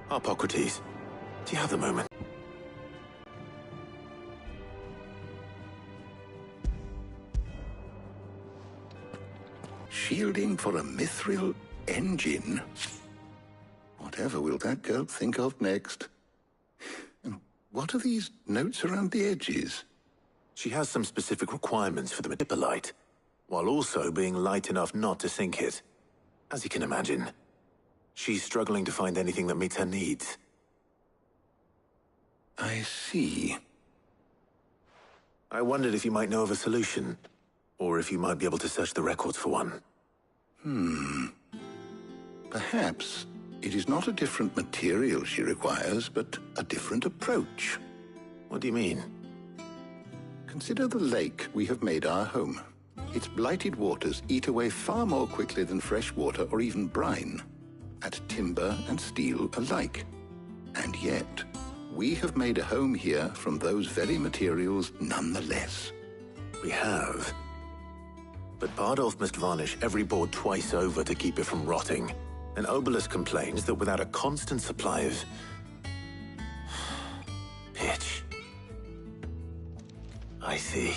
Harpocrates, do you have the moment? Shielding for a mithril engine? Whatever will that girl think of next? And what are these notes around the edges? She has some specific requirements for the Metipolite, while also being light enough not to sink it. As you can imagine, she's struggling to find anything that meets her needs. I see. I wondered if you might know of a solution, or if you might be able to search the records for one. Perhaps it is not a different material she requires, but a different approach. What do you mean? Consider the lake we have made our home. Its blighted waters eat away far more quickly than fresh water or even brine, at timber and steel alike. And yet, we have made a home here from those very materials nonetheless. We have. But Bardolph must varnish every board twice over to keep it from rotting. And Obelus complains that without a constant supply of pitch. I see.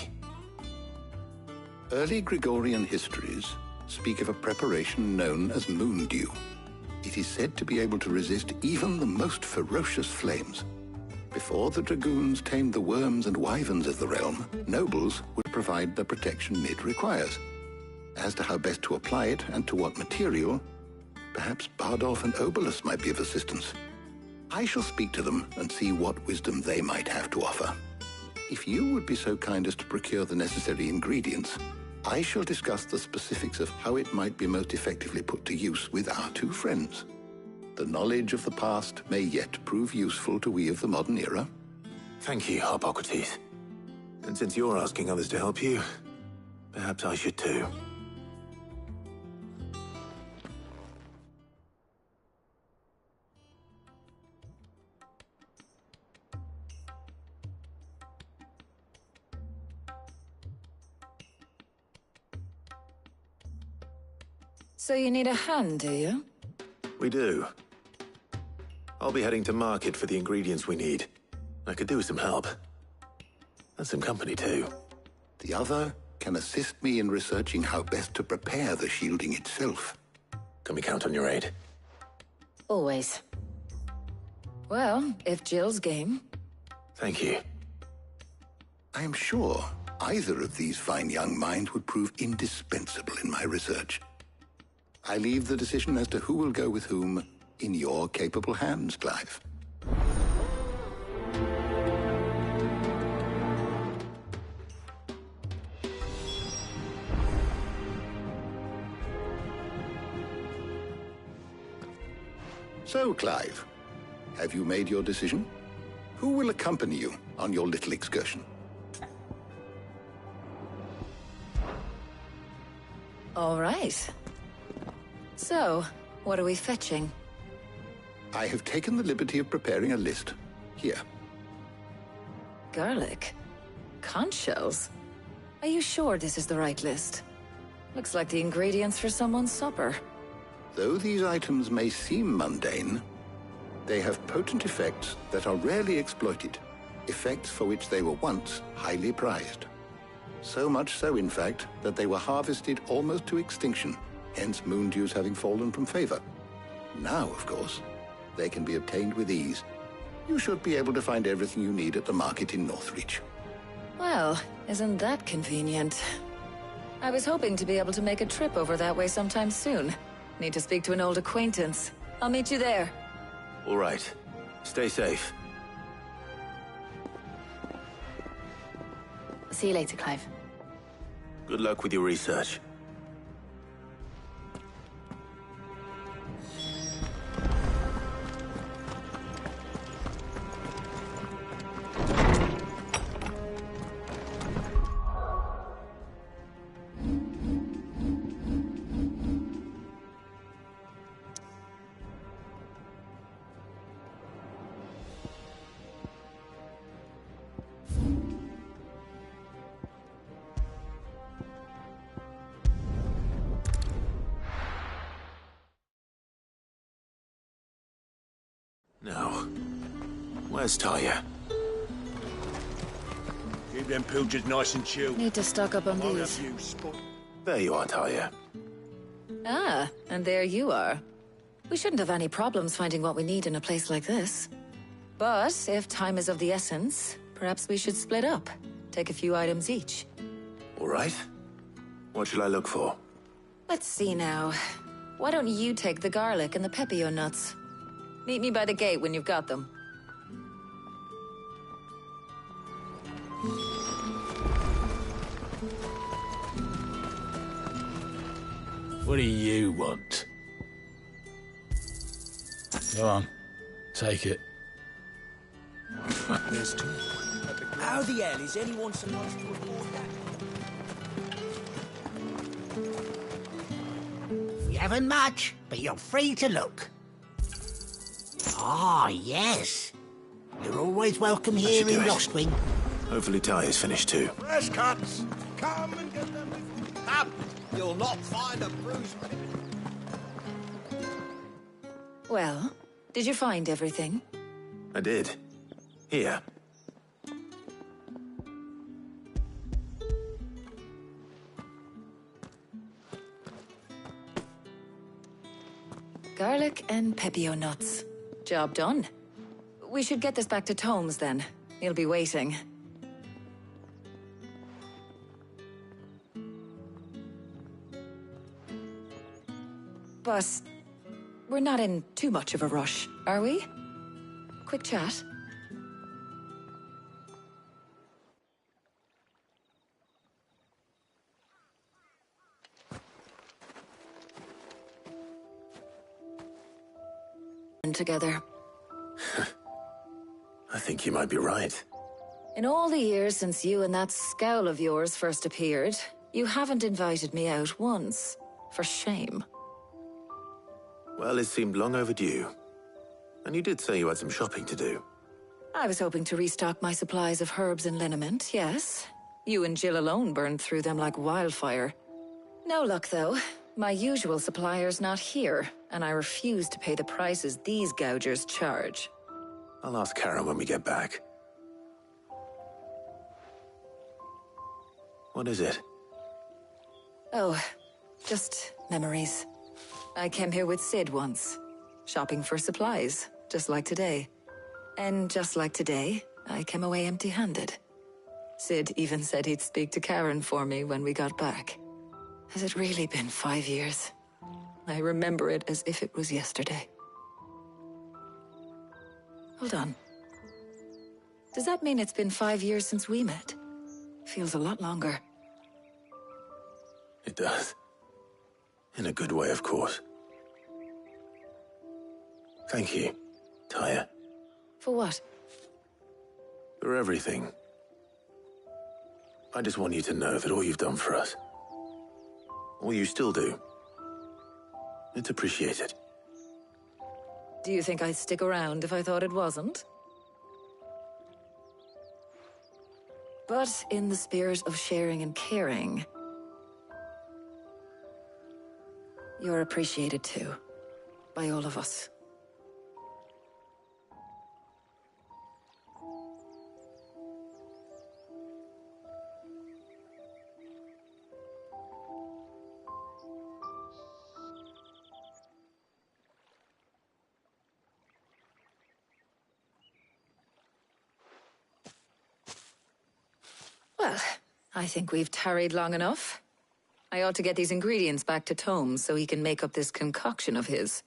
Early Gregorian histories speak of a preparation known as moon dew. It is said to be able to resist even the most ferocious flames. Before the dragoons tamed the worms and wyverns of the realm, nobles would provide the protection it requires. As to how best to apply it and to what material, perhaps Bardolph and Obelus might be of assistance. I shall speak to them and see what wisdom they might have to offer. If you would be so kind as to procure the necessary ingredients, I shall discuss the specifics of how it might be most effectively put to use with our two friends. The knowledge of the past may yet prove useful to we of the modern era. Thank you, Harpocrates. And since you're asking others to help you, perhaps I should too. So you need a hand, do you? We do. I'll be heading to market for the ingredients we need. I could do with some help. And some company too. The other can assist me in researching how best to prepare the shielding itself. Can we count on your aid? Always. Well, if Jill's game. Thank you. I am sure either of these fine young minds would prove indispensable in my research. I leave the decision as to who will go with whom in your capable hands, Clive. So, Clive, have you made your decision? Who will accompany you on your little excursion? All right. So, what are we fetching? I have taken the liberty of preparing a list. Here. Garlic? Conch shells? Are you sure this is the right list? Looks like the ingredients for someone's supper. Though these items may seem mundane, they have potent effects that are rarely exploited, effects for which they were once highly prized. So much so, in fact, that they were harvested almost to extinction, hence moon dews having fallen from favor. Now, of course, they can be obtained with ease. You should be able to find everything you need at the market in Northreach. Well, isn't that convenient? I was hoping to be able to make a trip over that way sometime soon. Need to speak to an old acquaintance. I'll meet you there. All right. Stay safe. See you later, Clive. Good luck with your research. Now, where's Talia? Keep them pilgers nice and chilled. Need to stock up on Won't these. have you spot. There you are, Talia. Ah, and there you are. We shouldn't have any problems finding what we need in a place like this. But if time is of the essence, perhaps we should split up. Take a few items each. All right. What shall I look for? Let's see now. Why don't you take the garlic and the pepio nuts? Meet me by the gate when you've got them. What do you want? Go on, take it. There's two. How the hell is anyone supposed to afford that? We haven't much, but you're free to look. Ah, yes. You're always welcome here should do in it. Lostwing. Hopefully Talia's finished too. Fresh cuts. Come and get them. Come, you'll not find a bruise. Well, did you find everything? I did. Here. Garlic and pepio nuts. Job done. We should get this back to Tomes then. He'll be waiting. But we're not in too much of a rush, are we? Quick chat. Together. I think you might be right. In all the years since you and that scowl of yours first appeared, you haven't invited me out once. For shame. Well, it seemed long overdue. And you did say you had some shopping to do. I was hoping to restock my supplies of herbs and liniment, yes. You and Jill alone burned through them like wildfire. No luck, though. My usual supplier's not here, and I refuse to pay the prices these gougers charge. I'll ask Karen when we get back. What is it? Oh, just memories. I came here with Sid once, shopping for supplies, just like today. And just like today, I came away empty-handed. Sid even said he'd speak to Karen for me when we got back. Has it really been 5 years? I remember it as if it was yesterday. Hold on. Does that mean it's been 5 years since we met? Feels a lot longer. It does. In a good way, of course. Thank you, Taya, For what? for everything. I just want you to know that all you've done for us, all you still do, it's appreciated. Do you think I'd stick around if I thought it wasn't? But in the spirit of sharing and caring, you're appreciated too, by all of us. Well, I think we've tarried long enough. I ought to get these ingredients back to Tomes so he can make up this concoction of his.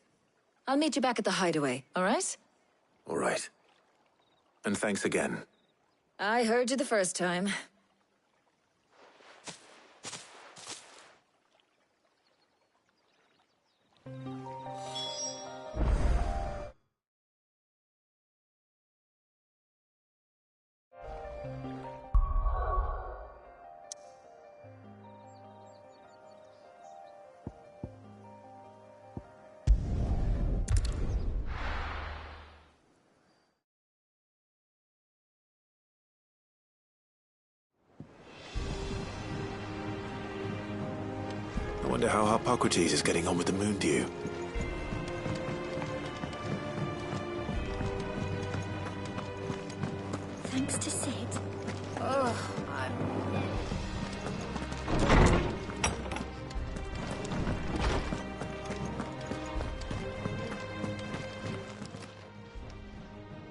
I'll meet you back at the hideaway, all right? All right. And thanks again. I heard you the first time. I wonder how Harpocrates is getting on with the Moondew. next to Sid.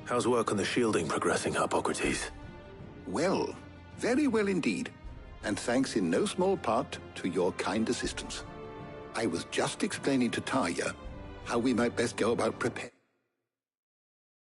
How's work on the shielding progressing, Hippocrates? Well, very well indeed. And thanks in no small part to your kind assistance. I was just explaining to Tarja how we might best go about preparing.